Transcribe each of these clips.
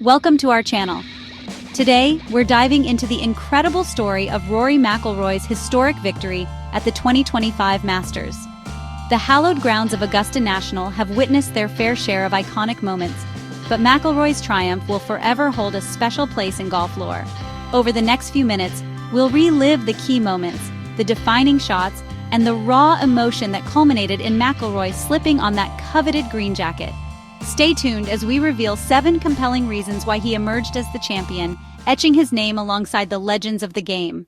Welcome to our channel. Today, we're diving into the incredible story of Rory McIlroy's historic victory at the 2025 Masters. The hallowed grounds of Augusta National have witnessed their fair share of iconic moments, but McIlroy's triumph will forever hold a special place in golf lore. Over the next few minutes, we'll relive the key moments, the defining shots, and the raw emotion that culminated in McIlroy slipping on that coveted green jacket. Stay tuned as we reveal 7 compelling reasons why he emerged as the champion, etching his name alongside the legends of the game.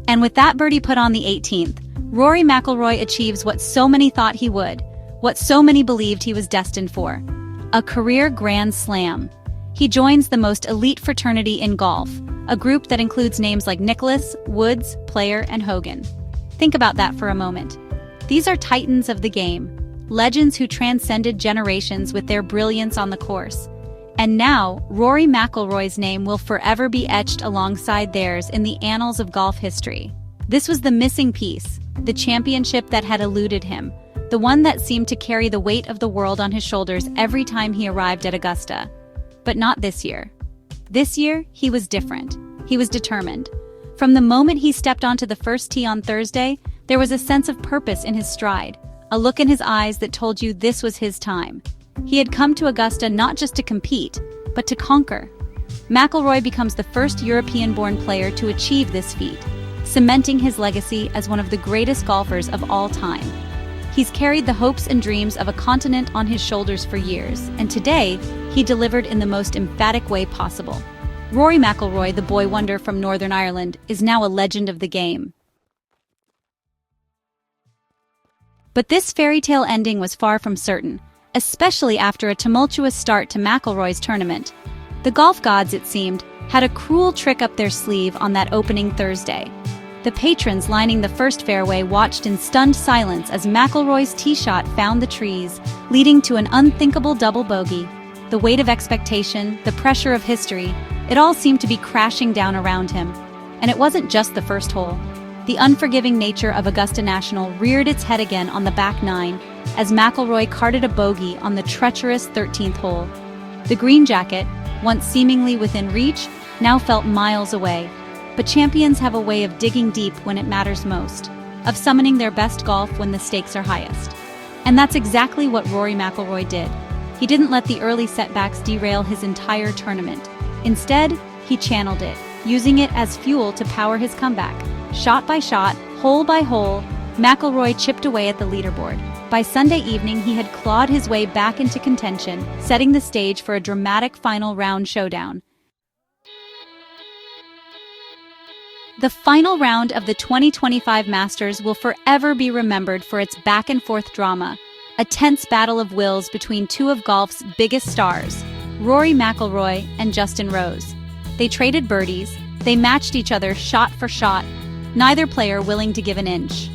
And with that birdie put on the 18th, Rory McIlroy achieves what so many thought he would, what so many believed he was destined for: a career Grand Slam. He joins the most elite fraternity in golf, a group that includes names like Nicklaus, Woods, Player, and Hogan. Think about that for a moment. These are titans of the game, legends who transcended generations with their brilliance on the course. And now, Rory McIlroy's name will forever be etched alongside theirs in the annals of golf history. This was the missing piece, the championship that had eluded him, the one that seemed to carry the weight of the world on his shoulders every time he arrived at Augusta. But not this year. This year, he was different. He was determined. From the moment he stepped onto the first tee on Thursday, there was a sense of purpose in his stride, a look in his eyes that told you this was his time. He had come to Augusta not just to compete, but to conquer. McIlroy becomes the first European-born player to achieve this feat, cementing his legacy as one of the greatest golfers of all time. He's carried the hopes and dreams of a continent on his shoulders for years, and today, he delivered in the most emphatic way possible. Rory McIlroy, the boy wonder from Northern Ireland, is now a legend of the game. But this fairy tale ending was far from certain, especially after a tumultuous start to McIlroy's tournament. The golf gods, it seemed, had a cruel trick up their sleeve on that opening Thursday. The patrons lining the first fairway watched in stunned silence as McIlroy's tee shot found the trees, leading to an unthinkable double bogey. The weight of expectation, the pressure of history, it all seemed to be crashing down around him. And it wasn't just the first hole. The unforgiving nature of Augusta National reared its head again on the back 9 as McIlroy carted a bogey on the treacherous 13th hole. The green jacket, once seemingly within reach, now felt miles away. But champions have a way of digging deep when it matters most, of summoning their best golf when the stakes are highest. And that's exactly what Rory McIlroy did. He didn't let the early setbacks derail his entire tournament. Instead, he channeled it, using it as fuel to power his comeback. Shot by shot, hole by hole, McIlroy chipped away at the leaderboard. By Sunday evening, he had clawed his way back into contention, setting the stage for a dramatic final round showdown. The final round of the 2025 Masters will forever be remembered for its back-and-forth drama, a tense battle of wills between two of golf's biggest stars, Rory McIlroy and Justin Rose. They traded birdies, they matched each other shot for shot, neither player willing to give an inch.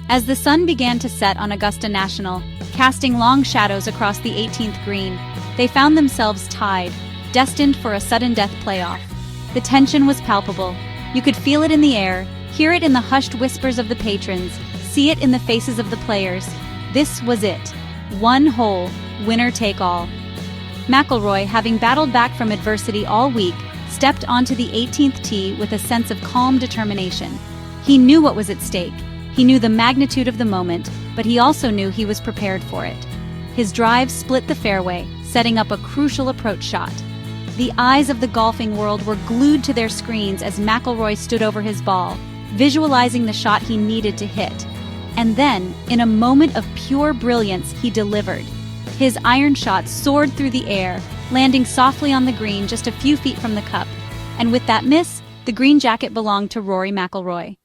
As the sun began to set on Augusta National, casting long shadows across the 18th green, they found themselves tied, destined for a sudden death playoff. The tension was palpable. You could feel it in the air, hear it in the hushed whispers of the patrons, see it in the faces of the players. This was it. One hole, winner take all. McIlroy, having battled back from adversity all week, stepped onto the 18th tee with a sense of calm determination. He knew what was at stake. He knew the magnitude of the moment, but he also knew he was prepared for it. His drive split the fairway, setting up a crucial approach shot. The eyes of the golfing world were glued to their screens as McIlroy stood over his ball, visualizing the shot he needed to hit. And then, in a moment of pure brilliance, he delivered. His iron shot soared through the air, landing softly on the green just a few feet from the cup. And with that miss, the green jacket belonged to Rory McIlroy.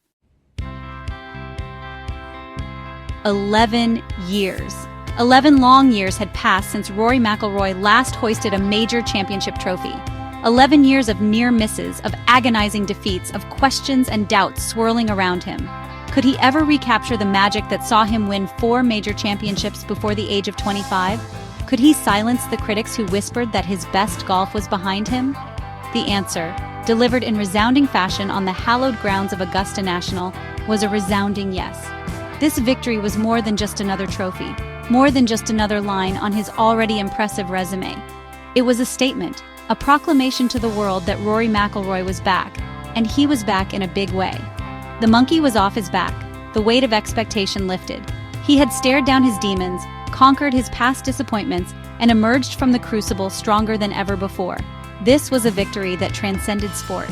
11 years. 11 long years had passed since Rory McIlroy last hoisted a major championship trophy. 11 years of near misses, of agonizing defeats, of questions and doubts swirling around him. Could he ever recapture the magic that saw him win 4 major championships before the age of 25? Could he silence the critics who whispered that his best golf was behind him? The answer, delivered in resounding fashion on the hallowed grounds of Augusta National, was a resounding yes. This victory was more than just another trophy. more than just another line on his already impressive resume. It was a statement, a proclamation to the world that Rory McIlroy was back, and he was back in a big way. The monkey was off his back, the weight of expectation lifted. He had stared down his demons, conquered his past disappointments, and emerged from the crucible stronger than ever before. This was a victory that transcended sport.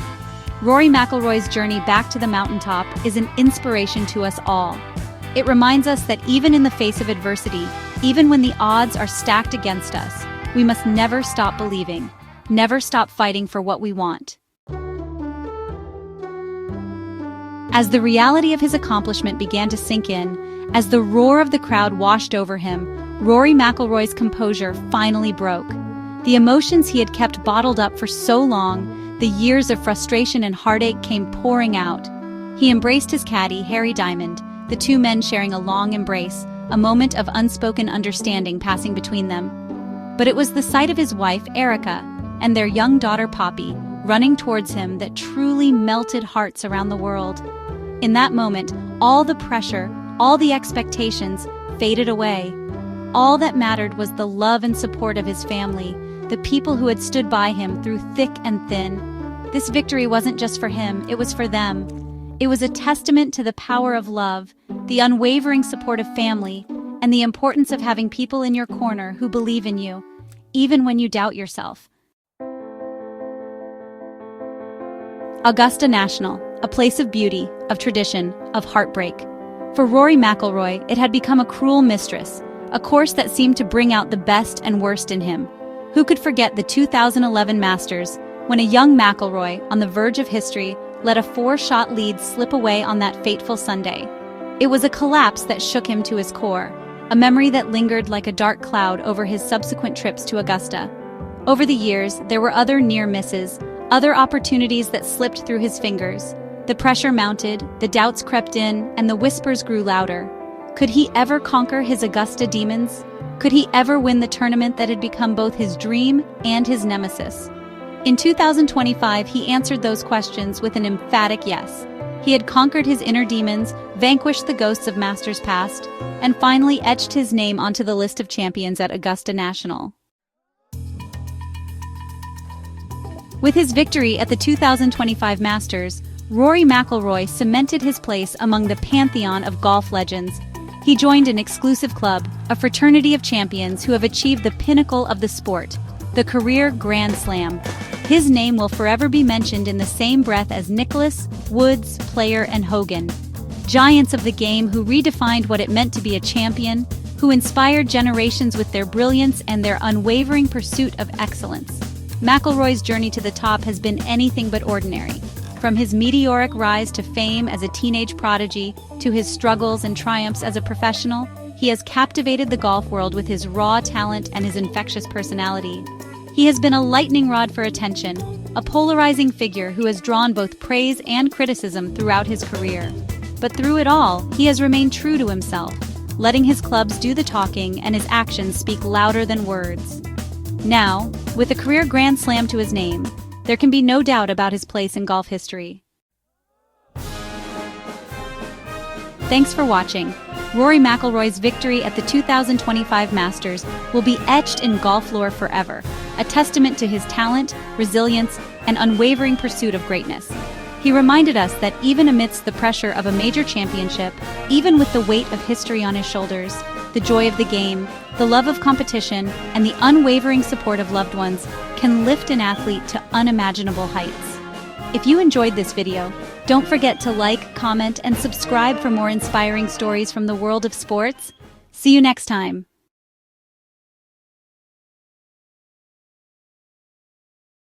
Rory McIlroy's journey back to the mountaintop is an inspiration to us all. It reminds us that even in the face of adversity, even when the odds are stacked against us, we must never stop believing, never stop fighting for what we want. As the reality of his accomplishment began to sink in, as the roar of the crowd washed over him, Rory McIlroy's composure finally broke. The emotions he had kept bottled up for so long, the years of frustration and heartache came pouring out. He embraced his caddy, Harry Diamond, the two men sharing a long embrace, a moment of unspoken understanding passing between them. But it was the sight of his wife, Erica, and their young daughter, Poppy, running towards him that truly melted hearts around the world. In that moment, all the pressure, all the expectations faded away. All that mattered was the love and support of his family, the people who had stood by him through thick and thin. This victory wasn't just for him, it was for them. It was a testament to the power of love, the unwavering support of family, and the importance of having people in your corner who believe in you, even when you doubt yourself. Augusta National, a place of beauty, of tradition, of heartbreak. For Rory McIlroy, it had become a cruel mistress, a course that seemed to bring out the best and worst in him. Who could forget the 2011 Masters, when a young McIlroy, on the verge of history, let a 4-shot lead slip away on that fateful Sunday? It was a collapse that shook him to his core, a memory that lingered like a dark cloud over his subsequent trips to Augusta. Over the years, there were other near misses, other opportunities that slipped through his fingers. The pressure mounted, the doubts crept in, and the whispers grew louder. Could he ever conquer his Augusta demons? Could he ever win the tournament that had become both his dream and his nemesis? In 2025, he answered those questions with an emphatic yes. He had conquered his inner demons, vanquished the ghosts of Masters past, and finally etched his name onto the list of champions at Augusta National. With his victory at the 2025 Masters, Rory McIlroy cemented his place among the pantheon of golf legends. He joined an exclusive club, a fraternity of champions who have achieved the pinnacle of the sport, the career Grand Slam. His name will forever be mentioned in the same breath as Nicklaus, Woods, Player, and Hogan. Giants of the game who redefined what it meant to be a champion, who inspired generations with their brilliance and their unwavering pursuit of excellence. McIlroy's journey to the top has been anything but ordinary. From his meteoric rise to fame as a teenage prodigy to his struggles and triumphs as a professional, he has captivated the golf world with his raw talent and his infectious personality. He has been a lightning rod for attention, a polarizing figure who has drawn both praise and criticism throughout his career. But through it all, he has remained true to himself, letting his clubs do the talking and his actions speak louder than words. Now, with a career Grand Slam to his name, there can be no doubt about his place in golf history. Thanks for watching. Rory McIlroy's victory at the 2025 Masters will be etched in golf lore forever, a testament to his talent, resilience, and unwavering pursuit of greatness. He reminded us that even amidst the pressure of a major championship, even with the weight of history on his shoulders, the joy of the game, the love of competition, and the unwavering support of loved ones can lift an athlete to unimaginable heights. If you enjoyed this video, don't forget to like, comment, and subscribe for more inspiring stories from the world of sports. See you next time.